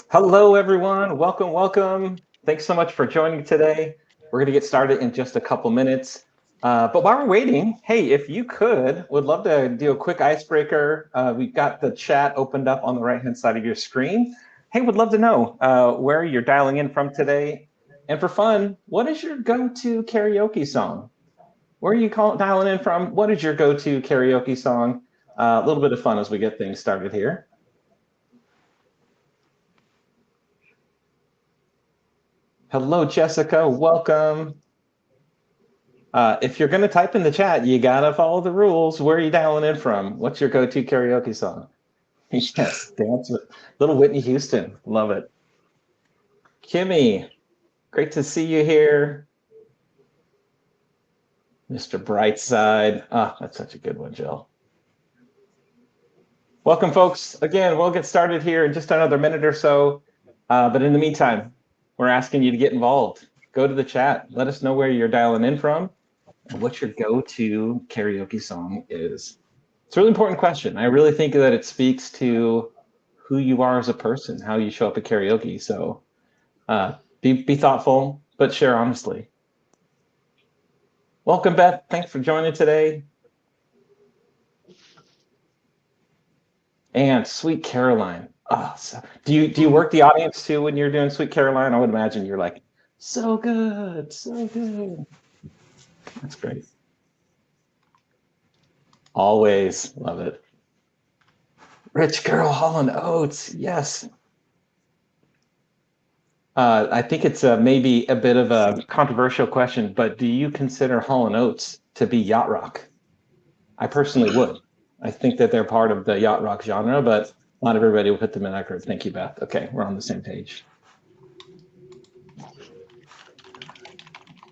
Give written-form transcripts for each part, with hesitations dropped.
Hello, everyone. Welcome, welcome. Thanks so much for joining today. We're going to get started in just a couple minutes. But while we're waiting, hey, if you would love to do a quick icebreaker. We've got the chat opened up on the right-hand side of your screen. Hey, would love to know where you're dialing in from today. And for fun, what is your go-to karaoke song? Where are you dialing in from? What is your go-to karaoke song? A little bit of fun as we get things started here. Hello, Jessica. Welcome. If you're going to type in the chat, you got to follow the rules. Where are you dialing in from? What's your go-to karaoke song? Yes, dance with little Whitney Houston. Love it. Kimmy, great to see you here. Mr. Brightside. Ah, that's such a good one, Jill. Welcome, folks. Again, we'll get started here in just another minute or so. But in the meantime, we're asking you to get involved. Go to the chat. Let us know where you're dialing in from and what your go-to karaoke song is. It's a really important question. I really think that it speaks to who you are as a person, how you show up at karaoke. So be thoughtful, but share honestly. Welcome, Beth. Thanks for joining today. And Sweet Caroline. Oh, so, do you work the audience too when you're doing Sweet Caroline? I would imagine you're like, so good, so good. That's great. Always love it. Rich Girl Hall & Oates, yes. I think it's maybe a bit of a controversial question, but do you consider Hall & Oates to be yacht rock? I personally would. I think that they're part of the yacht rock genre, but not everybody will put them in that group. Thank you, Beth. Okay, we're on the same page.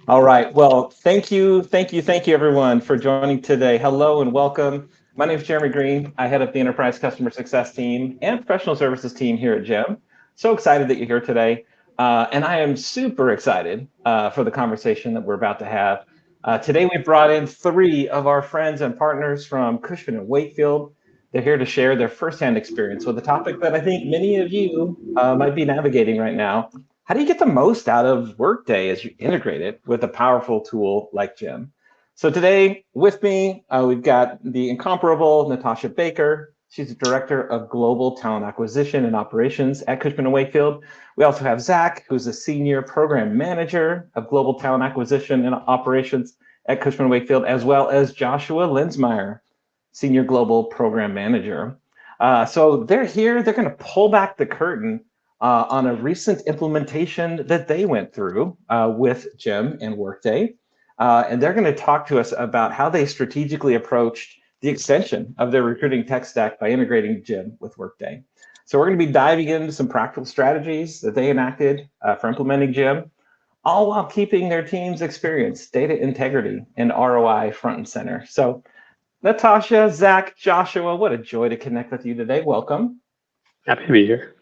All right. Well, thank you, everyone, for joining today. Hello and welcome. My name is Jeremy Green. I head up the Enterprise Customer Success team and Professional Services team here at Gem. So excited that you're here today. And I am super excited for the conversation that we're about to have. Today, we brought in 3 of our friends and partners from Cushman Wakefield. They're here to share their firsthand experience with a topic that I think many of you might be navigating right now. How do you get the most out of Workday as you integrate it with a powerful tool like Gem? So today with me, we've got the incomparable Natasja Baker. She's the Director of Global Talent Acquisition and Operations at Cushman Wakefield. We also have Zach, who's a Senior Program Manager of Global Talent Acquisition and Operations at Cushman Wakefield, as well as Joshua Lensmire, Senior Global Program Manager. So they're here. They're going to pull back the curtain on a recent implementation that they went through with Gem and Workday. And they're going to talk to us about how they strategically approached the extension of their recruiting tech stack by integrating Gem with Workday. So we're going to be diving into some practical strategies that they enacted for implementing Gem, all while keeping their team's experience, data integrity, and ROI front and center. So Natasja, Zach, Joshua, what a joy to connect with you today. Welcome. Happy to be here.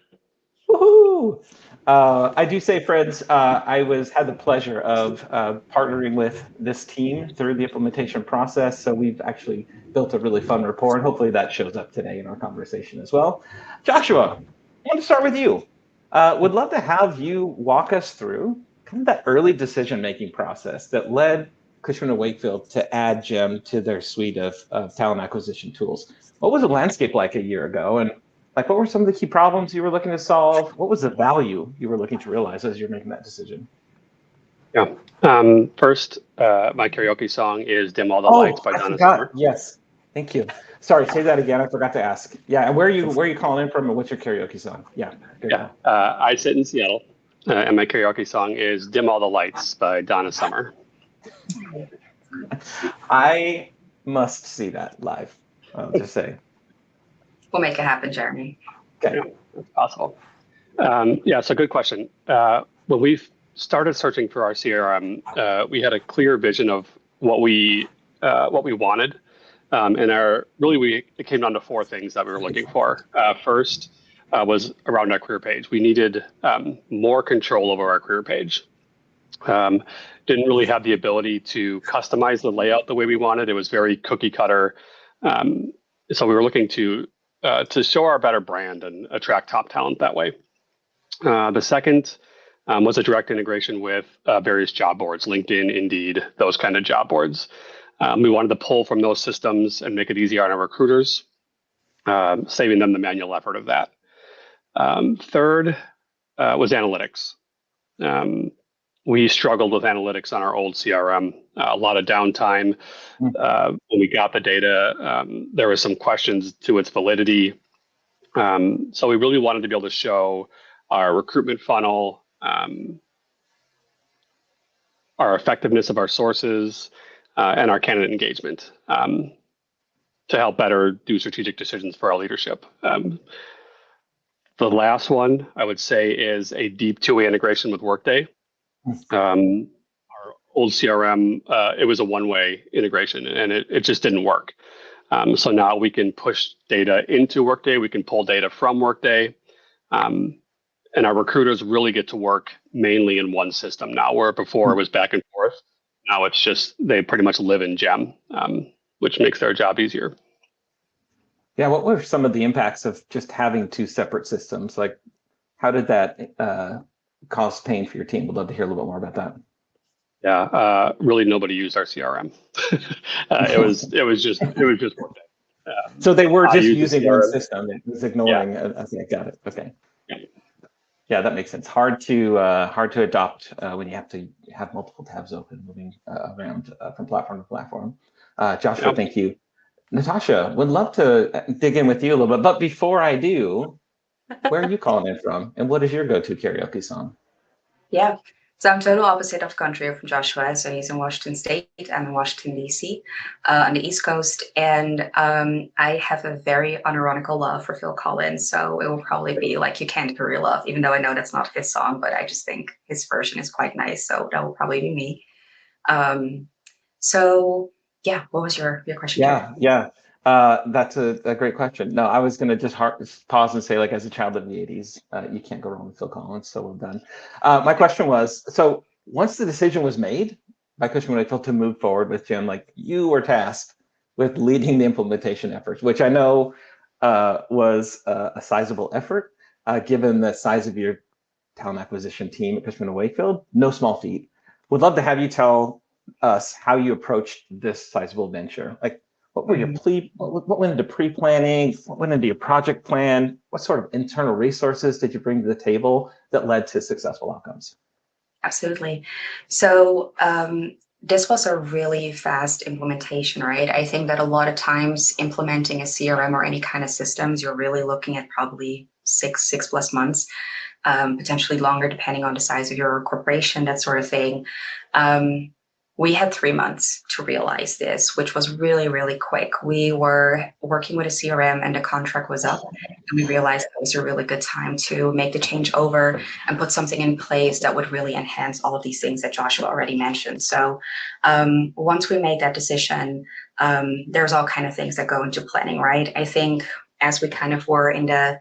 Woohoo! I do say, friends, I had the pleasure of partnering with this team through the implementation process. So we've actually built a really fun rapport, and hopefully that shows up today in our conversation as well. Joshua, I want to start with you. Would love to have you walk us through kind of that early decision-making process that led Cushman & Wakefield to add Gem to their suite of talent acquisition tools. What was the landscape like a year ago? And what were some of the key problems you were looking to solve? What was the value you were looking to realize as you're making that decision? Yeah. First, my karaoke song is "Dim All the Lights" by Donna Summer. Yes. Thank you. Sorry, say that again. I forgot to ask. Yeah. And where are you calling in from, and what's your karaoke song? Yeah. I sit in Seattle, and my karaoke song is "Dim All the Lights" by Donna Summer. I must see that live. I'll just say. We'll make it happen, Jeremy. Okay. Yeah, that's possible. So good question. When we started searching for our CRM, we had a clear vision of what we wanted, and it came down to 4 things that we were looking for. First was around our career page. We needed more control over our career page. Didn't really have the ability to customize the layout the way we wanted. It was very cookie cutter. So we were looking to show our better brand and attract top talent that way. The second was a direct integration with various job boards, LinkedIn, Indeed, those kind of job boards. We wanted to pull from those systems and make it easier on our recruiters, saving them the manual effort of that. Third was analytics. We struggled with analytics on our old CRM, a lot of downtime. When we got the data, there were some questions to its validity. So we really wanted to be able to show our recruitment funnel, our effectiveness of our sources, and our candidate engagement to help better do strategic decisions for our leadership. The last one I would say is a deep two-way integration with Workday. Our old CRM, it was a one-way integration and it just didn't work. So now we can push data into Workday, we can pull data from Workday, and our recruiters really get to work mainly in one system now, where before it was back and forth. Now it's just, they pretty much live in Gem, which makes their job easier. Yeah, what were some of the impacts of just having two separate systems? Like, how did that cause pain for your team? Would love to hear a little bit more about that. Yeah, really nobody used our CRM. It was just Workday. So they were just using one system. It was ignoring. Yeah. Okay, got it. Okay. Yeah, that makes sense. Hard to adopt when you have to have multiple tabs open, moving around from platform to platform. Joshua, thank you. Natasja, would love to dig in with you a little bit, but before I do, where are you calling in from, and what is your go-to karaoke song? Yeah, so I'm total opposite of country from Joshua. So he's in Washington State, I'm in Washington, D.C., on the East Coast. And I have a very unironical love for Phil Collins. So it will probably be like You Can't Hurry Your Love, even though I know that's not his song, but I just think his version is quite nice. So that will probably be me. So yeah, what was your question? Yeah. That's a great question. No, I was going to just pause and say, like, as a child of the 80s, you can't go wrong with Phil Collins. So well done. My question was, so once the decision was made by Cushman Wakefield to move forward with Gem, like, you were tasked with leading the implementation efforts, which I know was a sizable effort, given the size of your talent acquisition team at Cushman Wakefield. No small feat. Would love to have you tell us how you approached this sizable venture. Like, what were your what went into pre-planning? What went into your project plan? What sort of internal resources did you bring to the table that led to successful outcomes? Absolutely. So this was a really fast implementation, right? I think that a lot of times implementing a CRM or any kind of systems, you're really looking at probably six plus months, potentially longer, depending on the size of your corporation, that sort of thing. We had 3 months to realize this, which was really, really quick. We were working with a CRM and the contract was up, and we realized that was a really good time to make the change over and put something in place that would really enhance all of these things that Joshua already mentioned. So once we made that decision, there's all kind of things that go into planning, right? I think as we kind of were in the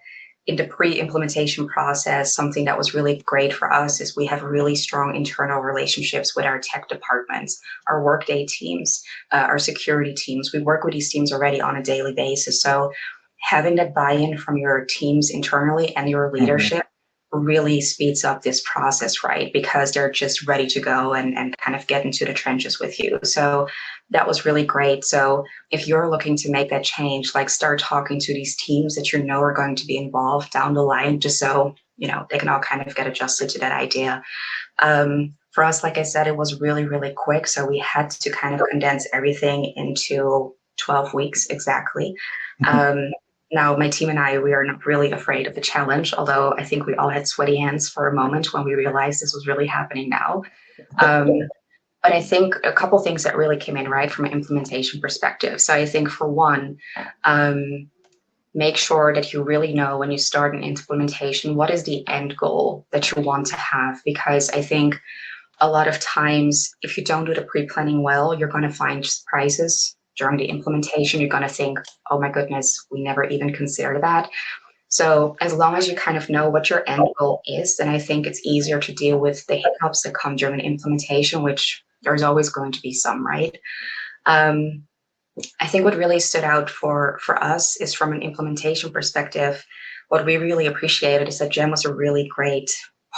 pre-implementation process, something that was really great for us is we have really strong internal relationships with our tech departments, our Workday teams, our security teams. We work with these teams already on a daily basis. So having that buy-in from your teams internally and your leadership really speeds up this process, right? Because they're just ready to go and kind of get into the trenches with you. So that was really great. So if you're looking to make that change, like, start talking to these teams that you know are going to be involved down the line, just so, you know, they can all kind of get adjusted to that idea. For us, like I said, it was really, really quick. So we had to kind of condense everything into 12 weeks exactly. Now, my team and I, we are not really afraid of the challenge, although I think we all had sweaty hands for a moment when we realized this was really happening now. But I think a couple things that really came in, right, from an implementation perspective. So I think, for one, make sure that you really know when you start an implementation, what is the end goal that you want to have? Because I think a lot of times, if you don't do the pre-planning well, you're going to find surprises during the implementation. You're going to think, oh my goodness, we never even considered that. So as long as you kind of know what your end goal is, then I think it's easier to deal with the hiccups that come during implementation, which there's always going to be some, right? I think what really stood out for us is from an implementation perspective, what we really appreciated is that Gem was a really great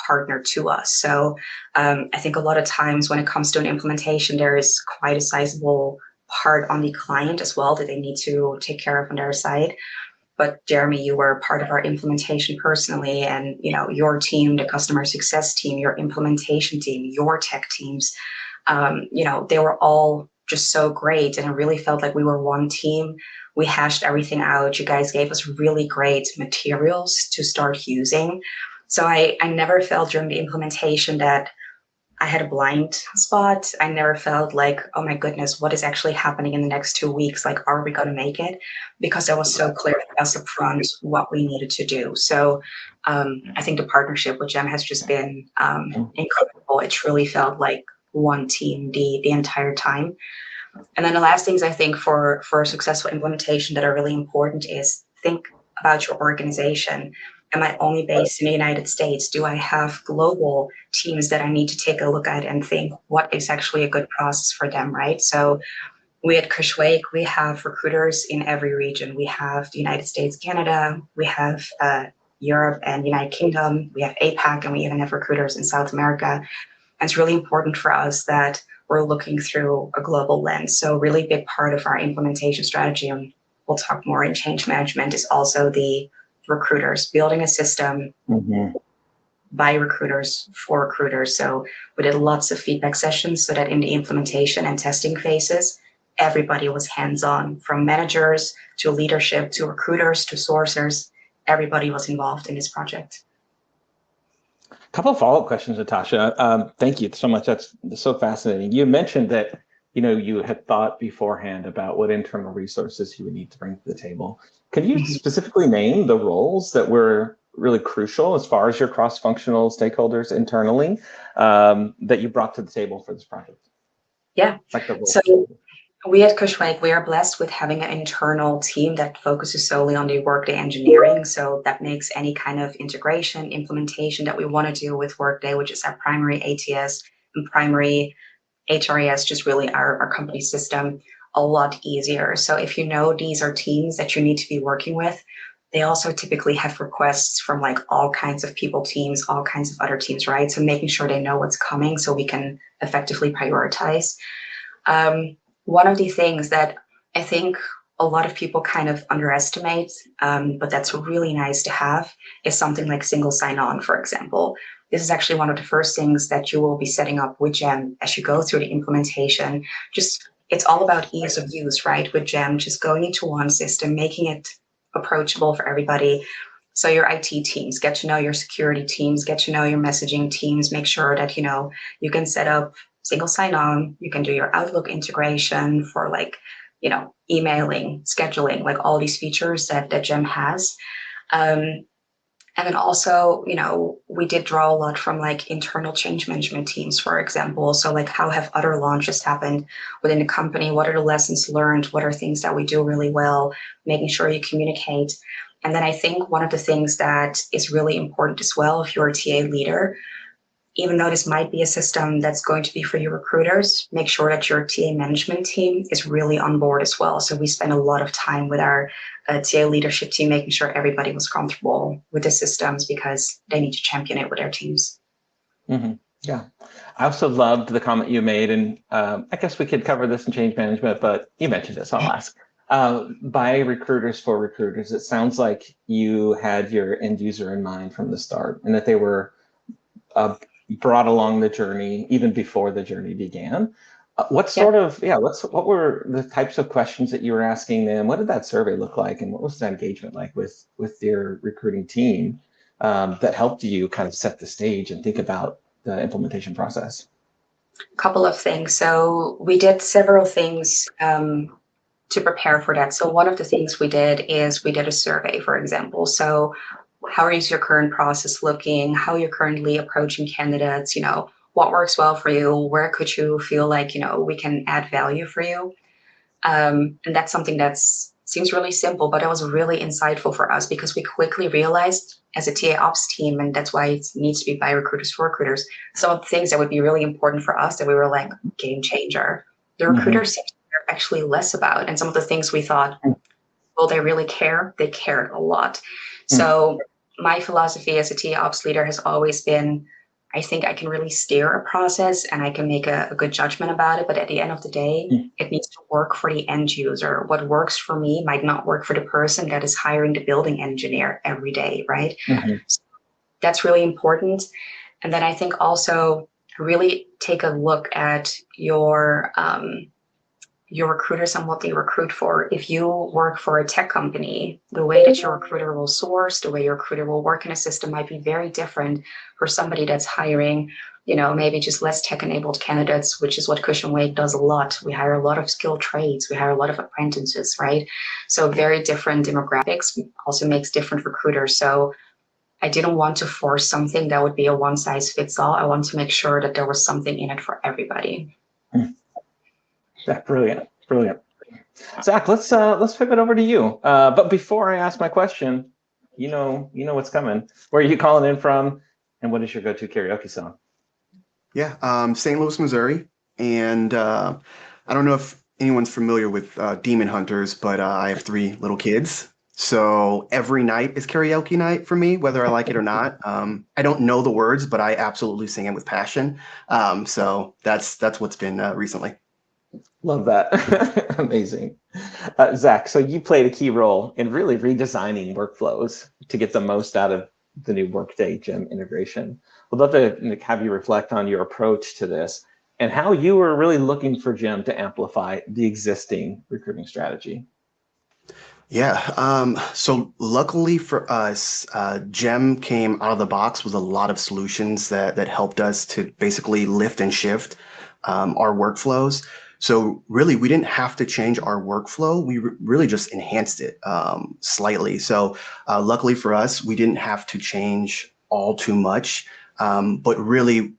partner to us. So I think a lot of times when it comes to an implementation, there is quite a sizable part on the client as well that they need to take care of on their side. But Jeremy, you were part of our implementation personally, and your team, the customer success team, your implementation team, your tech teams, they were all just so great, and it really felt like we were one team. We hashed everything out. You guys gave us really great materials to start using. So I never felt during the implementation that I had a blind spot. I never felt like, oh my goodness, what is actually happening in the next 2 weeks? Like, are we going to make it? Because it was so clear to us up front what we needed to do. So I think the partnership with Gem has just been incredible. It truly felt like one team the entire time. And then the last things I think for a successful implementation that are really important is think about your organization. Am I only based in the United States? Do I have global teams that I need to take a look at and think what is actually a good process for them, right? So we at Cushwake, we have recruiters in every region. We have the United States, Canada, we have Europe and United Kingdom, we have APAC, and we even have recruiters in South America. And it's really important for us that we're looking through a global lens. So a really big part of our implementation strategy, and we'll talk more in change management, is also the recruiters, building a system by recruiters for recruiters. So we did lots of feedback sessions so that in the implementation and testing phases, everybody was hands-on, from managers to leadership to recruiters to sourcers. Everybody was involved in this project. A couple of follow-up questions, Natasja. Thank you so much. That's so fascinating. You mentioned that you had thought beforehand about what internal resources you would need to bring to the table. Can you specifically name the roles that were really crucial as far as your cross-functional stakeholders internally that you brought to the table for this project? Yeah. Like the roles. So we at Cushwake, we are blessed with having an internal team that focuses solely on the Workday engineering. So that makes any kind of integration, implementation that we want to do with Workday, which is our primary ATS and primary HRIS, just really our company system, a lot easier. So if these are teams that you need to be working with, they also typically have requests from like all kinds of people teams, all kinds of other teams, right? So making sure they know what's coming so we can effectively prioritize. One of the things that I think a lot of people kind of underestimate, but that's really nice to have, is something like single sign-on, for example. This is actually one of the first things that you will be setting up with Gem as you go through the implementation. It's all about ease of use, right? With Gem, just going into one system, making it approachable for everybody. So your IT teams, get to know your security teams, get to know your messaging teams, make sure that, you can set up single sign-on, you can do your Outlook integration for emailing, scheduling, like all these features that Gem has. And then also, we did draw a lot from like internal change management teams, for example. So like, how have other launches happened within the company? What are the lessons learned? What are things that we do really well? Making sure you communicate. And then I think one of the things that is really important as well, if you're a TA leader, even though this might be a system that's going to be for your recruiters, make sure that your TA management team is really on board as well. So we spend a lot of time with our TA leadership team, making sure everybody was comfortable with the systems because they need to champion it with their teams. Yeah. I also loved the comment you made, and I guess we could cover this in change management, but you mentioned it, so I'll ask. By recruiters for recruiters, it sounds like you had your end user in mind from the start, and that they were brought along the journey even before the journey began. What were the types of questions that you were asking them? What did that survey look like, and what was that engagement like with your recruiting team that helped you kind of set the stage and think about the implementation process? A couple of things. So we did several things to prepare for that. So one of the things we did is we did a survey, for example. So how is your current process looking? How you're currently approaching candidates? What works well for you? Where could you feel like, we can add value for you? And that's something that's seems really simple, but it was really insightful for us because we quickly realized as a TA ops team, and that's why it needs to be by recruiters for recruiters, some of the things that would be really important for us that we were like, game changer. The recruiters seem to care actually less about, and some of the things we thought, will they really care? They cared a lot. So my philosophy as a TA ops leader has always been, I think I can really steer a process and I can make a good judgment about it. But at the end of the day, it needs to work for the end user. What works for me might not work for the person that is hiring the building engineer every day, right? So that's really important. And then I think also really take a look at your recruiters and what they recruit for. If you work for a tech company, the way that your recruiter will source, the way your recruiter will work in a system might be very different for somebody that's hiring, maybe just less tech-enabled candidates, which is what Cushman Wake does a lot. We hire a lot of skilled trades. We hire a lot of apprentices, right? So very different demographics also makes different recruiters. So I didn't want to force something that would be a one-size-fits-all. I want to make sure that there was something in it for everybody. Yeah, brilliant. Zach, let's pivot over to you. But before I ask my question, you know what's coming. Where are you calling in from, and what is your go-to karaoke song? Yeah, St. Louis, Missouri, and I don't know if anyone's familiar with Demon Hunters, but I have 3 little kids, so every night is karaoke night for me, whether I like it or not. I don't know the words, but I absolutely sing it with passion. So that's what's been recently. Love that. Amazing. Zach, so you played a key role in really redesigning workflows to get the most out of the new Workday Gem integration. We'd love to have you reflect on your approach to this and how you were really looking for Gem to amplify the existing recruiting strategy. Yeah, so luckily for us, Gem came out of the box with a lot of solutions that helped us to basically lift and shift our workflows. So really, we didn't have to change our workflow. We really just enhanced it slightly. So luckily for us, we didn't have to change all too much. But really,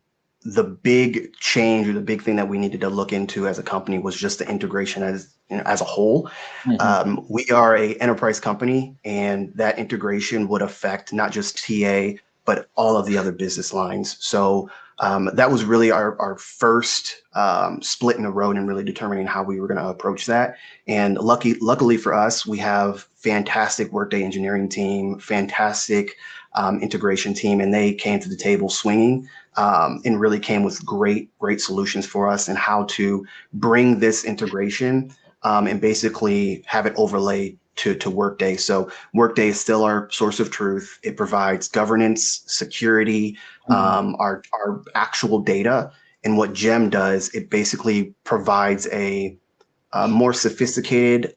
the big change or the big thing that we needed to look into as a company was just the integration as a whole. We are a enterprise company, and that integration would affect not just TA, but all of the other business lines. So that was really our first split in the road and really determining how we were going to approach that. And luckily for us, we have fantastic Workday engineering team, fantastic integration team, and they came to the table swinging and really came with great solutions for us and how to bring this integration and basically have it overlaid to Workday. So Workday is still our source of truth. It provides governance, security, our actual data. And what Gem does, it basically provides a more sophisticated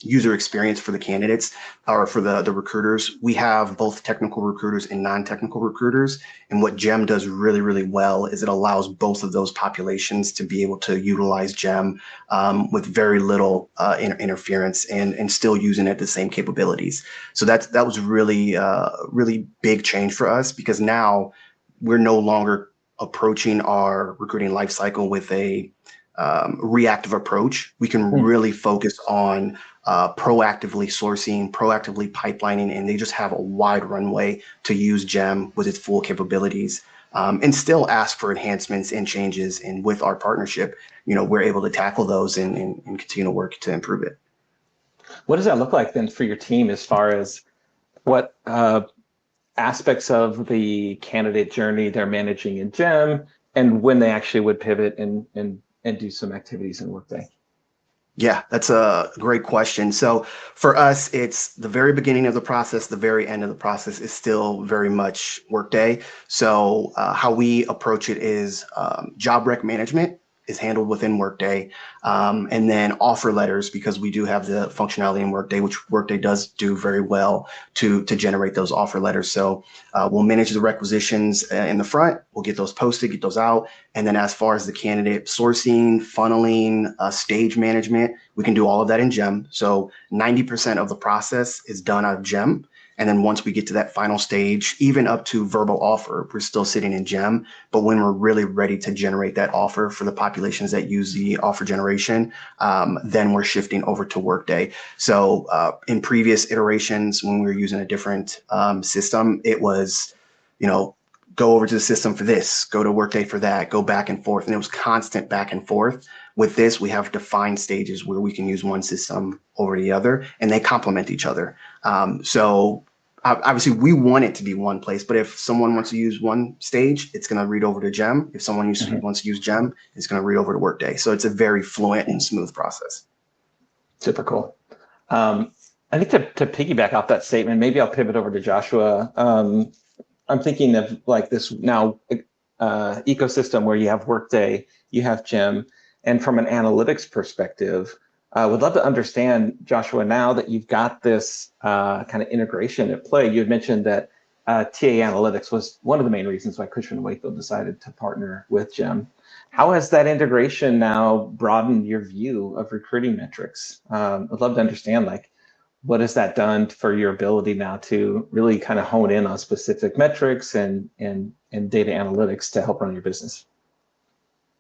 user experience for the candidates or for the recruiters. We have both technical recruiters and non-technical recruiters. And what Gem does really well is it allows both of those populations to be able to utilize Gem with very little interference and still using it the same capabilities. So that was really big change for us, because now we're no longer approaching our recruiting lifecycle with a reactive approach. We can really focus on proactively sourcing, proactively pipelining, and they just have a wide runway to use Gem with its full capabilities and still ask for enhancements and changes. And with our partnership, we're able to tackle those and continue to work to improve it. What does that look like then for your team as far as what aspects of the candidate journey they're managing in Gem and when they actually would pivot and do some activities in Workday? Yeah, that's a great question. So for us, it's the very beginning of the process, the very end of the process is still very much Workday. So how we approach it is job rec management is handled within Workday. And then offer letters, because we do have the functionality in Workday, which Workday does do very well to generate those offer letters. So we'll manage the requisitions in the front, we'll get those posted, get those out. And then as far as the candidate sourcing, funneling, stage management, we can do all of that in Gem. So 90% of the process is done out of Gem. And then once we get to that final stage, even up to verbal offer, we're still sitting in Gem. But when we're really ready to generate that offer for the populations that use the offer generation, then we're shifting over to Workday. So in previous iterations, when we were using a different system, it was, go over to the system for this, go to Workday for that, go back and forth. And it was constant back and forth. With this, we have defined stages where we can use one system over the other, and they complement each other. So obviously, we want it to be one place, but if someone wants to use one stage, it's going to read over to Gem. If someone wants to use Gem, it's going to read over to Workday. So it's a very fluent and smooth process. Super cool. I think to piggyback off that statement, maybe I'll pivot over to Joshua. I'm thinking of like this now ecosystem where you have Workday, you have Gem, and from an analytics perspective, I would love to understand, Joshua, now that you've got this kind of integration at play. You had mentioned that TA Analytics was one of the main reasons why Cushman Wakefield decided to partner with Gem. How has that integration now broadened your view of recruiting metrics? I'd love to understand, like, what has that done for your ability now to really kind of hone in on specific metrics and data analytics to help run your business?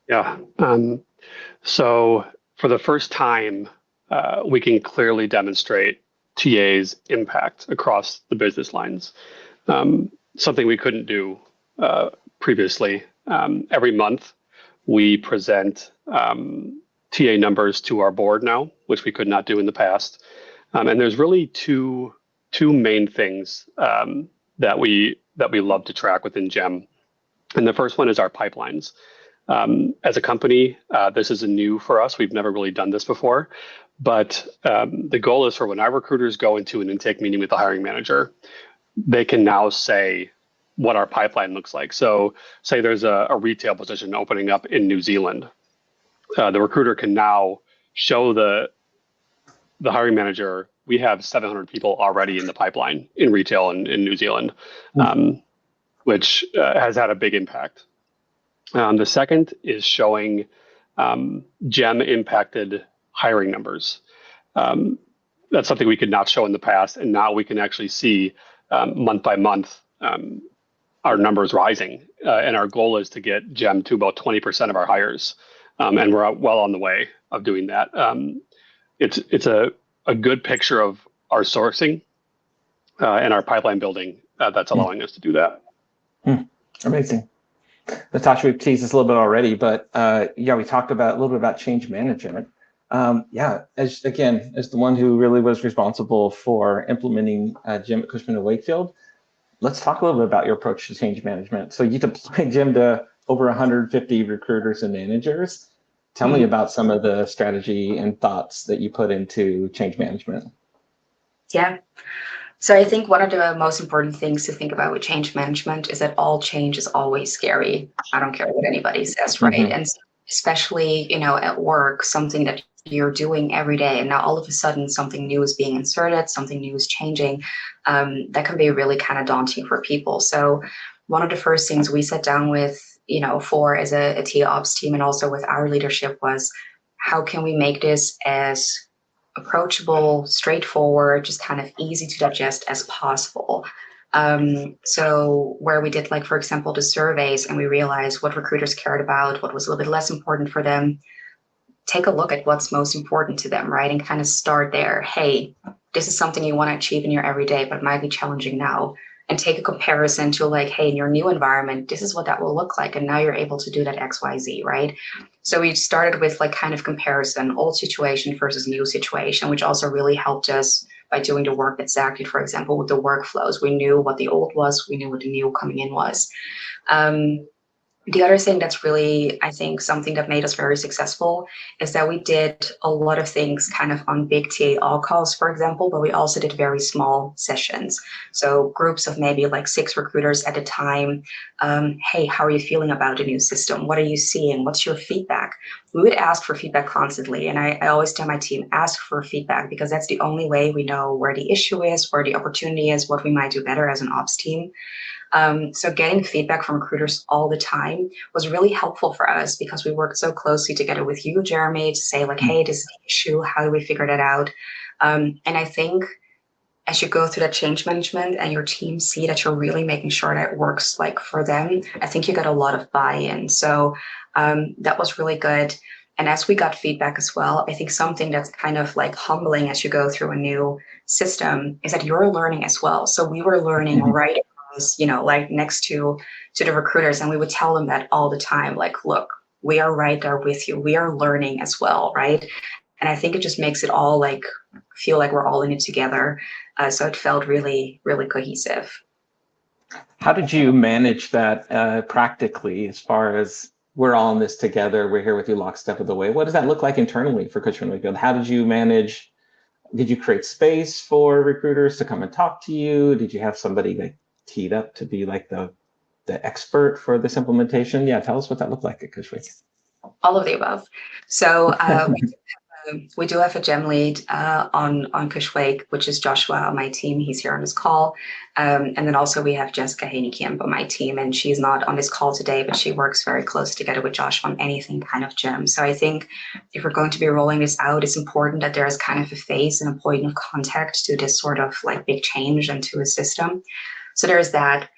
Yeah. So for the first time, we can clearly demonstrate TA's impact across the business lines. Something we couldn't do previously. Every month, we present TA numbers to our board now, which we could not do in the past. And there's really two main things that we love to track within Gem. And the first one is our pipelines. As a company, this is new for us. We've never really done this before. But the goal is for when our recruiters go into an intake meeting with the hiring manager, they can now say what our pipeline looks like. So say there's a retail position opening up in New Zealand. The recruiter can now show the hiring manager, we have 700 people already in the pipeline in retail in New Zealand, which has had a big impact. The second is showing Gem impacted hiring numbers. That's something we could not show in the past, and now we can actually see month by month our numbers rising. And our goal is to get Gem to about 20% of our hires, and we're well on the way of doing that. It's a good picture of our sourcing and our pipeline building that's allowing us to do that. Amazing. Natasja, we've teased this a little bit already, but we talked about a little bit about change management. As the one who really was responsible for implementing Gem at Cushman Wakefield, let's talk a little bit about your approach to change management. So you deployed Gem to over 150 recruiters and managers. Tell me about some of the strategy and thoughts that you put into change management. Yeah. So I think one of the most important things to think about with change management is that all change is always scary. I don't care what anybody says, right? And especially, at work, something that you're doing every day, and now all of a sudden something new is being inserted, something new is changing. That can be really kind of daunting for people. So one of the first things we sat down with, as a TA ops team and also with our leadership was, how can we make this as approachable, straightforward, just kind of easy to digest as possible. So where we did, like, for example, the surveys, and we realized what recruiters cared about, what was a little bit less important for them, take a look at what's most important to them, right? And kind of start there. Hey, this is something you want to achieve in your everyday, but it might be challenging now. And take a comparison to, like, hey, in your new environment, this is what that will look like. And now you're able to do that XYZ, right? So we started with, like, kind of comparison, old situation versus new situation, which also really helped us by doing the work that Zach did, for example, with the workflows. We knew what the old was, we knew what the new coming in was. The other thing that's really, I think, something that made us very successful is that we did a lot of things kind of on big TA all calls, for example, but we also did very small sessions. So groups of maybe like 6 recruiters at a time. Hey, how are you feeling about the new system? What are you seeing? What's your feedback? We would ask for feedback constantly. And I always tell my team, ask for feedback, because that's the only way we know where the issue is, where the opportunity is, what we might do better as an ops team. So getting feedback from recruiters all the time was really helpful for us, because we worked so closely together with you, Jeremy, to say, like, hey, this is the issue. How do we figure that out? And I think as you go through that change management and your team see that you're really making sure that it works like for them, I think you get a lot of buy-in. So that was really good. And as we got feedback as well, I think something that's kind of like humbling as you go through a new system is that you're learning as well. So we were learning right across, like next to the recruiters, and we would tell them that all the time, like, look, we are right there with you. We are learning as well, right? And I think it just makes it all like feel like we're all in it together. So it felt really, really cohesive. How did you manage that practically, as far as we're all in this together, we're here with you lockstep of the way? What does that look like internally for Cushman Wakefield? How did you manage? Did you create space for recruiters to come and talk to you? Did you have somebody like teed up to be like the expert for this implementation? Yeah, tell us what that looked like at Cushman. All of the above. So we do have a gem lead on Cushwake, which is Joshua on my team. He's here on this call. And then also we have Jessica Haney-Kiemp on my team, and she's not on this call today, but she works very close together with Joshua on anything kind of gem. So I think if we're going to be rolling this out, it's important that there is kind of a face and a point of contact to this sort of like big change and to a system. So there is that.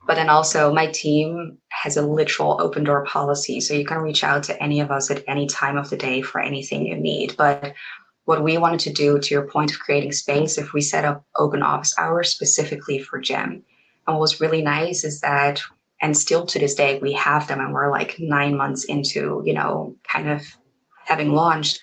But then also my team has a literal open door policy. So you can reach out to any of us at any time of the day for anything you need. But what we wanted to do, to your point of creating space, if we set up open office hours specifically for Gem. And what was really nice is that, and still to this day, we have them, and we're like 9 months into, kind of having launched.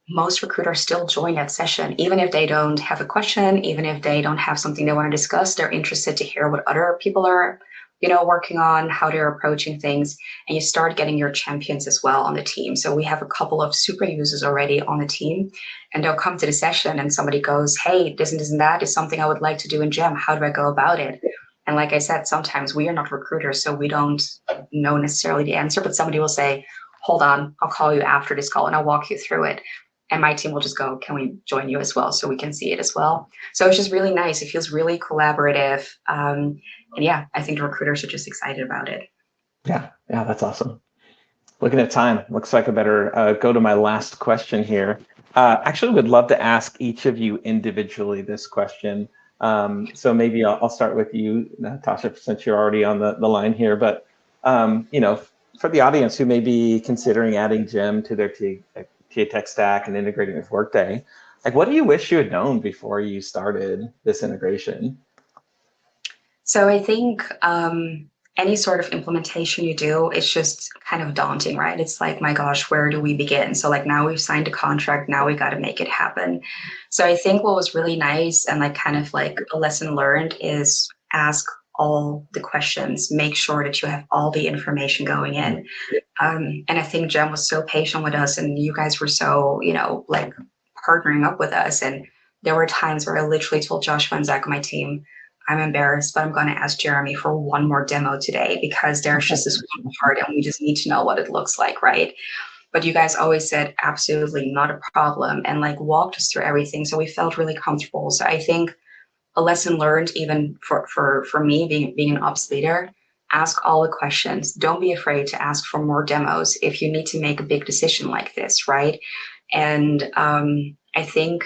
Most recruiters still join that session, even if they don't have a question, even if they don't have something they want to discuss. They're interested to hear what other people are, working on, how they're approaching things. And you start getting your champions as well on the team. So we have a couple of super users already on the team, and they'll come to the session and somebody goes, hey, this and that is something I would like to do in Gem. How do I go about it? And like I said, sometimes we are not recruiters, so we don't know necessarily the answer, but somebody will say, hold on, I'll call you after this call and I'll walk you through it. And my team will just go, can we join you as well, so we can see it as well? So it's just really nice. It feels really collaborative. And yeah, I think the recruiters are just excited about it. Yeah, that's awesome. Looking at time, looks like I better go to my last question here. Actually, would love to ask each of you individually this question. So maybe I'll start with you, Natasja, since you're already on the line here. But for the audience who may be considering adding Gem to their TA tech stack and integrating with Workday, like, what do you wish you had known before you started this integration? So I think any sort of implementation you do, it's just kind of daunting, right? It's like, my gosh, where do we begin? So like, now we've signed a contract, now we got to make it happen. So I think what was really nice and like kind of like a lesson learned is ask all the questions, make sure that you have all the information going in. And I think Gem was so patient with us, and you guys were so, like partnering up with us. And there were times where I literally told Joshua and Zach on my team, I'm embarrassed, but I'm going to ask Jeremy for one more demo today, because there's just this one part and we just need to know what it looks like, right? But you guys always said, absolutely not a problem, and like walked us through everything. So we felt really comfortable. So I think a lesson learned, even for me being an ops leader, ask all the questions. Don't be afraid to ask for more demos if you need to make a big decision like this, right? And I think,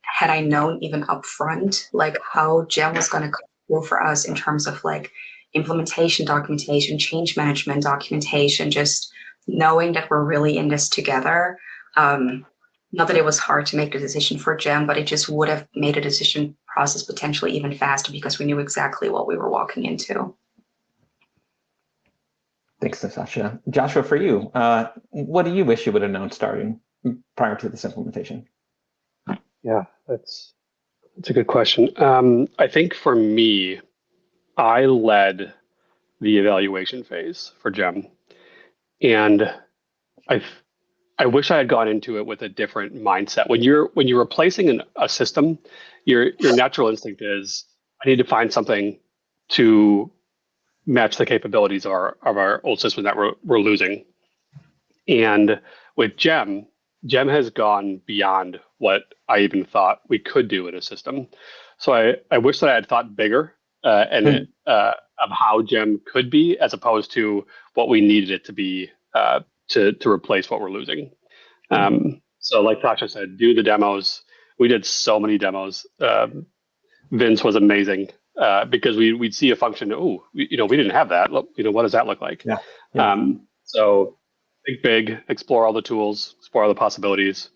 had I known even upfront, like how Gem was going to come through for us in terms of like implementation documentation, change management documentation, just knowing that we're really in this together. Not that it was hard to make the decision for Gem, but it just would have made a decision process potentially even faster, because we knew exactly what we were walking into. Thanks, Natasja. Joshua, for you, what do you wish you would have known starting prior to this implementation? Yeah, that's a good question. I think for me, I led the evaluation phase for Gem, and I wish I had gone into it with a different mindset. When you're replacing a system, your natural instinct is, I need to find something to match the capabilities of our old system that we're losing. And with Gem has gone beyond what I even thought we could do in a system. So I wish that I had thought bigger of how Gem could be, as opposed to what we needed it to be to replace what we're losing. So like Tasha said, do the demos. We did so many demos. Vince was amazing because we'd see a function. Oh, we didn't have that. Look, what does that look like? Yeah. Yeah. So think big, explore all the tools, explore all the possibilities,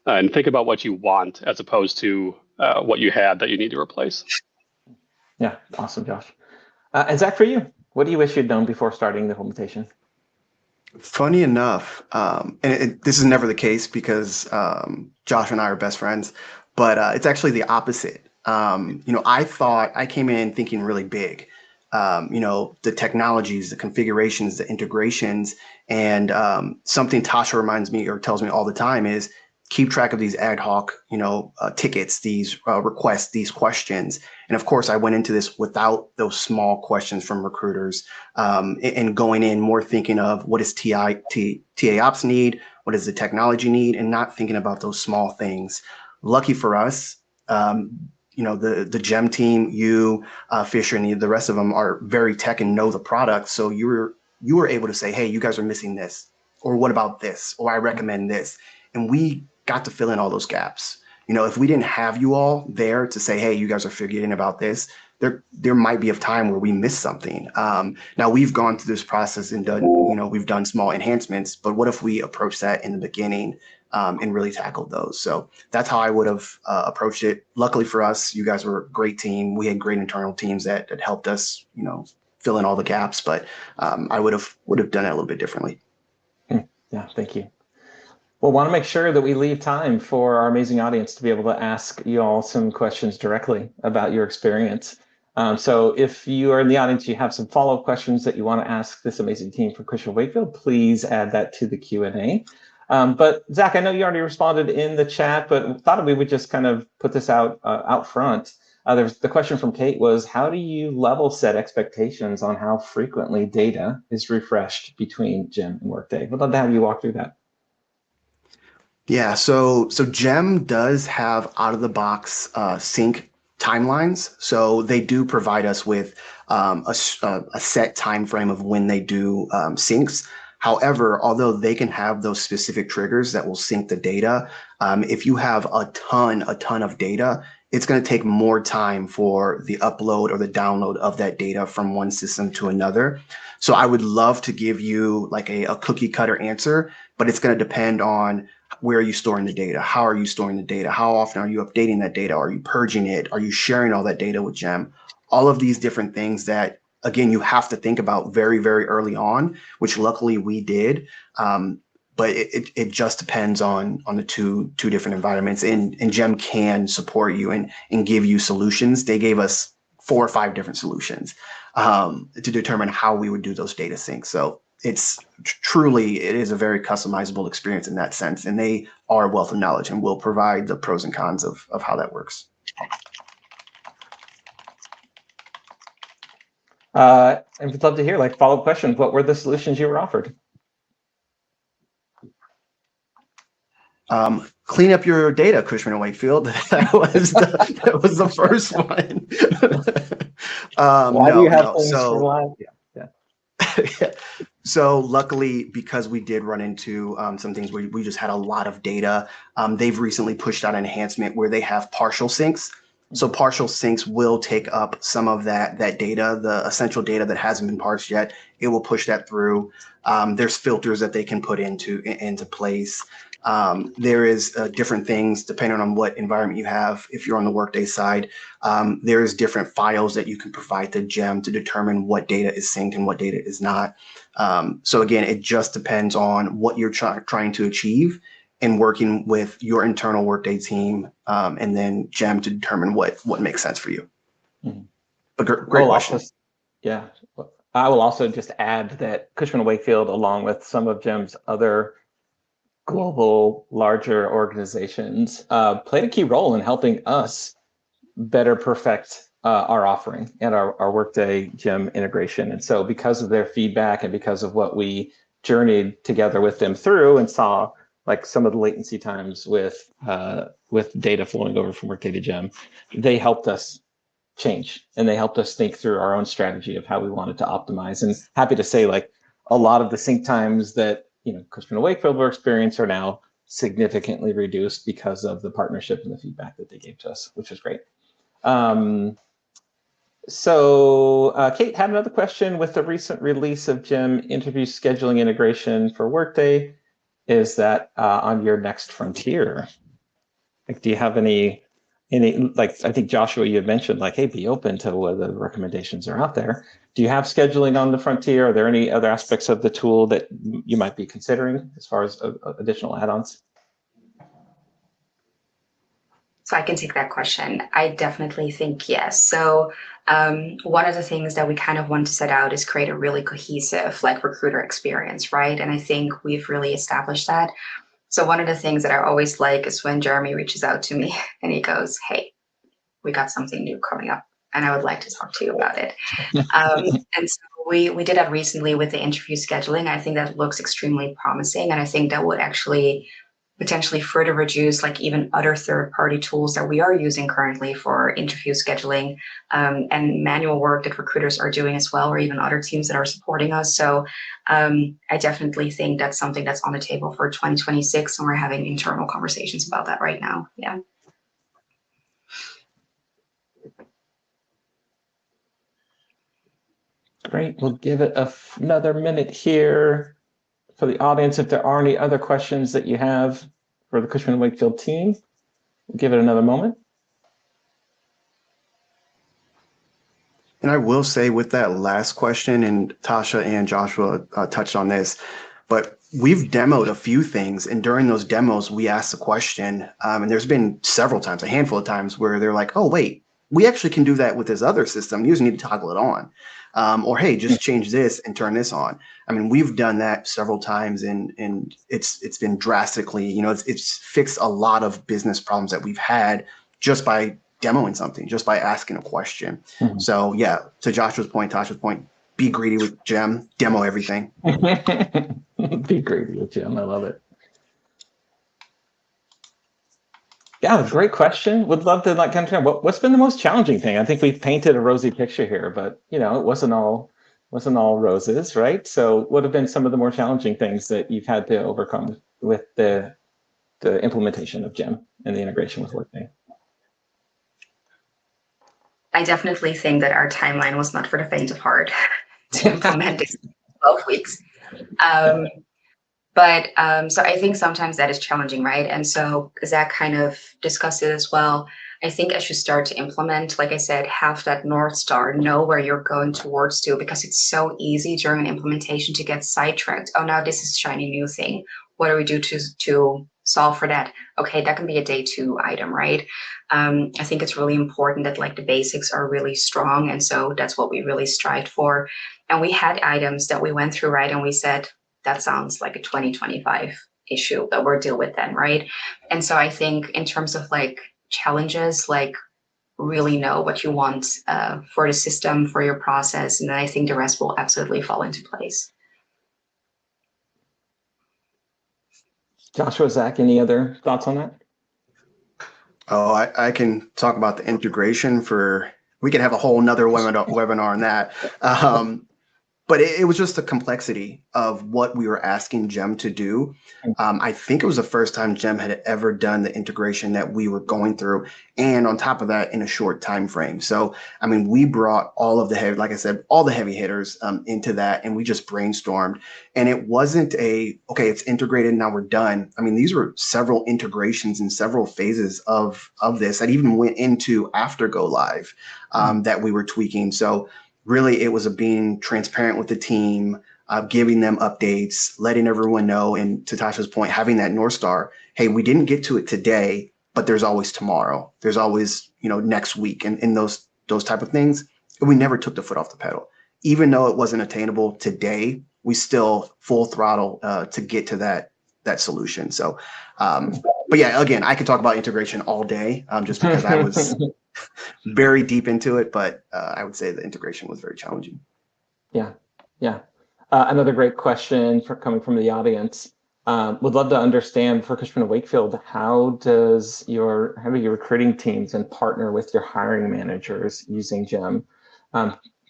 and think about what you want as opposed to what you had that you need to replace. Yeah. Awesome, Josh. And Zach, for you, what do you wish you'd known before starting the implementation? Funny enough, this is never the case because Josh and I are best friends, but it's actually the opposite. I came in thinking really big. The technologies, the configurations, the integrations, and something Tasha reminds me or tells me all the time is keep track of these ad hoc, tickets, these requests, these questions. And of course, I went into this without those small questions from recruiters and going in more thinking of what does TA ops need, what does the technology need, and not thinking about those small things. Lucky for us, the Gem team, Fisher, and the rest of them are very tech and know the product. So you were able to say, hey, you guys are missing this, or what about this, or I recommend this. And we got to fill in all those gaps. If we didn't have you all there to say, hey, you guys are forgetting about this, there might be a time where we miss something. Now we've gone through this process and done, we've done small enhancements, but what if we approach that in the beginning and really tackled those? So that's how I would have approached it. Luckily for us, you guys were a great team. We had great internal teams that helped us, fill in all the gaps, but I would have done it a little bit differently. Yeah, thank you. Well, want to make sure that we leave time for our amazing audience to be able to ask you all some questions directly about your experience. So if you are in the audience, you have some follow-up questions that you want to ask this amazing team from Cushman Wakefield, please add that to the Q&A. But Zach, I know you already responded in the chat, but thought we would just kind of put this out front. There's the question from Kate was, how do you level set expectations on how frequently data is refreshed between Gem and Workday? We'd love to have you walk through that. Yeah, so Gem does have out-of-the-box sync timelines. So they do provide us with a set time frame of when they do syncs. However, although they can have those specific triggers that will sync the data, if you have a ton of data, it's going to take more time for the upload or the download of that data from one system to another. So I would love to give you like a cookie cutter answer, but it's going to depend on where are you storing the data? How are you storing the data? How often are you updating that data? Are you purging it? Are you sharing all that data with Gem? All of these different things that, again, you have to think about very, very early on, which luckily we did. But it just depends on the two different environments. And Gem can support you and give you solutions. They gave us 4 or 5 different solutions to determine how we would do those data syncs. So it is a very customizable experience in that sense. And they are a wealth of knowledge and will provide the pros and cons of how that works. And we'd love to hear like follow-up questions. What were the solutions you were offered? Clean up your data, Cushman Wakefield. That was the first one. Why do you have things for live? Yeah. So luckily, because we did run into some things where we just had a lot of data, they've recently pushed out an enhancement where they have partial syncs. So partial syncs will take up some of that data, the essential data that hasn't been parsed yet. It will push that through. There's filters that they can put into place. There is different things depending on what environment you have. If you're on the Workday side, there is different files that you can provide to Gem to determine what data is synced and what data is not. So again, it just depends on what you're trying to achieve and working with your internal Workday team and then Gem to determine what makes sense for you. Mm-hmm. But great question. Yeah. I will also just add that Cushman Wakefield, along with some of Gem's other global larger organizations, played a key role in helping us better perfect our offering and our Workday Gem integration. And so because of their feedback and because of what we journeyed together with them through and saw like some of the latency times with data flowing over from Workday to Gem, they helped us change and they helped us think through our own strategy of how we wanted to optimize. And happy to say like a lot of the sync times that Cushman Wakefield will experience are now significantly reduced because of the partnership and the feedback that they gave to us, which is great. Kate had another question. With the recent release of Gem interview scheduling integration for Workday, is that on your next frontier? Like, do you have any, like, I think Joshua, you had mentioned like, hey, be open to whether the recommendations are out there. Do you have scheduling on the frontier? Are there any other aspects of the tool that you might be considering as far as additional add-ons? So I can take that question. I definitely think yes. So one of the things that we kind of want to set out is create a really cohesive like recruiter experience, right? And I think we've really established that. So one of the things that I always like is when Jeremy reaches out to me and he goes, hey, we got something new coming up and I would like to talk to you about it. And so we did that recently with the interview scheduling. I think that looks extremely promising. And I think that would actually potentially further reduce like even other third-party tools that we are using currently for interview scheduling and manual work that recruiters are doing as well, or even other teams that are supporting us. So I definitely think that's something that's on the table for 2026, and we're having internal conversations about that right now. Yeah. Great. We'll give it another minute here for the audience. If there are any other questions that you have for the Cushman Wakefield team, we'll give it another moment. And I will say with that last question, and Tasha and Joshua touched on this, but we've demoed a few things. And during those demos, we asked the question, and there's been several times, a handful of times where they're like, oh, wait, we actually can do that with this other system. You just need to toggle it on. Or, hey, just change this and turn this on. I mean, we've done that several times, and it's been drastically, it's fixed a lot of business problems that we've had just by demoing something, just by asking a question. Mm-hmm. So yeah, to Joshua's point, Tasha's point, be greedy with Gem, demo everything. Be greedy with Gem, I love it. Yeah, great question. Would love to like understand what's been the most challenging thing. I think we've painted a rosy picture here, but it wasn't all roses, right? So what have been some of the more challenging things that you've had to overcome with the implementation of Gem and the integration with Workday? I definitely think that our timeline was not for the faint of heart to implement this in 12 weeks. But so I think sometimes that is challenging, right? And so Zach kind of discussed it as well. I think as you start to implement, like I said, have that North Star, know where you're going towards to, because it's so easy during an implementation to get sidetracked. Oh, now this is a shiny new thing. What do we do to solve for that? Okay, that can be a day 2 item, right? I think it's really important that like the basics are really strong. And so that's what we really strived for. And we had items that we went through, right? And we said, that sounds like a 2025 issue that we're dealing with then, right? And so I think in terms of like challenges, like really know what you want for the system, for your process, and then I think the rest will absolutely fall into place. Joshua, Zach, any other thoughts on that? Oh, I can talk about the integration we can have a whole nother webinar on that. But it was just the complexity of what we were asking Gem to do. I think it was the first time Gem had ever done the integration that we were going through, and on top of that, in a short time frame. So, I mean, we brought all of the heavy, like I said, all the heavy hitters into that, and we just brainstormed. And it wasn't okay, it's integrated, now we're done. I mean, these were several integrations and several phases of this that even went into after go live that we were tweaking. So really, it was being transparent with the team, giving them updates, letting everyone know, and to Tasha's point, having that North Star. Hey, we didn't get to it today, but there's always tomorrow. There's always, next week, and those type of things. And we never took the foot off the pedal. Even though it wasn't attainable today, we still full throttle to get to that solution. So, but yeah, again, I could talk about integration all day, just because I was very deep into it, but I would say the integration was very challenging. Yeah. Another great question coming from the audience. Would love to understand for Cushman Wakefield, how do your recruiting teams and partner with your hiring managers using Gem?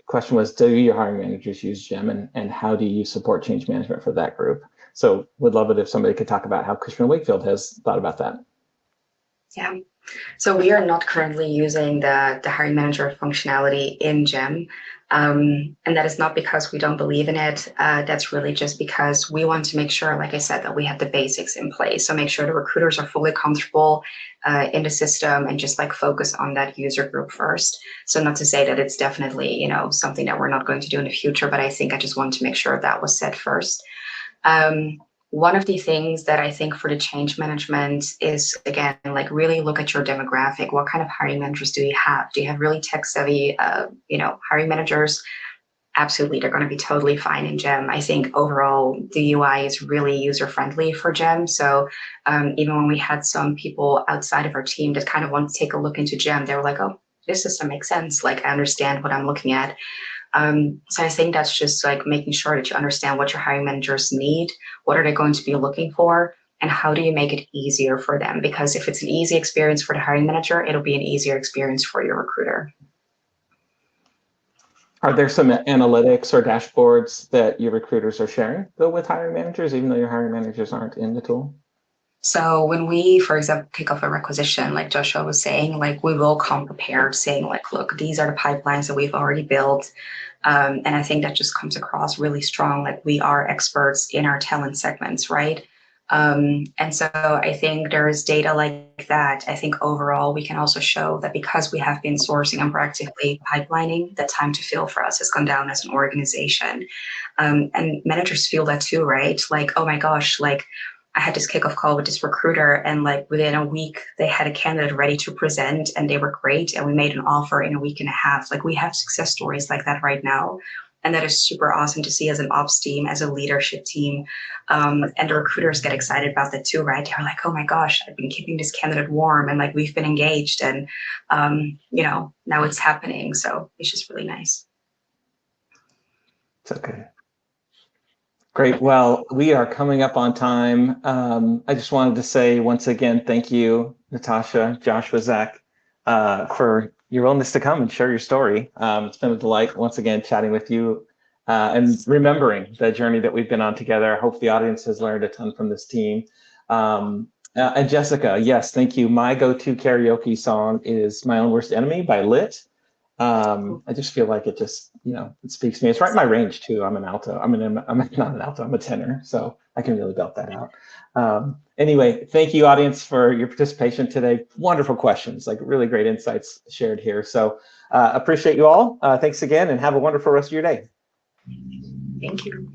Question was, do your hiring managers use Gem, and how do you support change management for that group? So would love it if somebody could talk about how Cushman Wakefield has thought about that. Yeah. So we are not currently using the hiring manager functionality in Gem. And that is not because we don't believe in it. That's really just because we want to make sure, like I said, that we have the basics in place. So make sure the recruiters are fully comfortable in the system and just like focus on that user group first. So not to say that it's definitely, something that we're not going to do in the future, but I think I just want to make sure that was said first. One of the things that I think for the change management is, again, like really look at your demographic. What kind of hiring managers do you have? Do you have really tech savvy, hiring managers? Absolutely, they're going to be totally fine in Gem. I think overall the UI is really user friendly for Gem. So even when we had some people outside of our team that kind of want to take a look into Gem, they were like, oh, this system makes sense. Like I understand what I'm looking at. So I think that's just like making sure that you understand what your hiring managers need, what are they going to be looking for, and how do you make it easier for them? Because if it's an easy experience for the hiring manager, it'll be an easier experience for your recruiter. Are there some analytics or dashboards that your recruiters are sharing though with hiring managers, even though your hiring managers aren't in the tool? So when we, for example, kick off a requisition, like Joshua was saying, like we will come prepared saying like, look, these are the pipelines that we've already built. And I think that just comes across really strong. Like we are experts in our talent segments, right? And so I think there is data like that. I think overall we can also show that because we have been sourcing and proactively pipelining, the time to fill for us has gone down as an organization. And managers feel that too, right? Like, oh my gosh, like I had this kickoff call with this recruiter and like within a week, they had a candidate ready to present and they were great. And we made an offer in a week and a half. Like we have success stories like that right now. And that is super awesome to see as an ops team, as a leadership team. And the recruiters get excited about that too, right? They're like, oh my gosh, I've been keeping this candidate warm and like we've been engaged and, now it's happening. So it's just really nice. It's okay. Great. Well, we are coming up on time. I just wanted to say once again, thank you, Natasja, Joshua, Zach, for your willingness to come and share your story. It's been a delight once again chatting with you and remembering the journey that we've been on together. I hope the audience has learned a ton from this team. And Jessica, yes, thank you. My go-to karaoke song is My Own Worst Enemy by Lit. I just feel like it just, it speaks to me. It's right in my range too. I'm an alto. I'm not an alto, I'm a tenor. So I can really belt that out. Anyway, thank you audience for your participation today. Wonderful questions, like really great insights shared here. So appreciate you all. Thanks again and have a wonderful rest of your day. Thank you.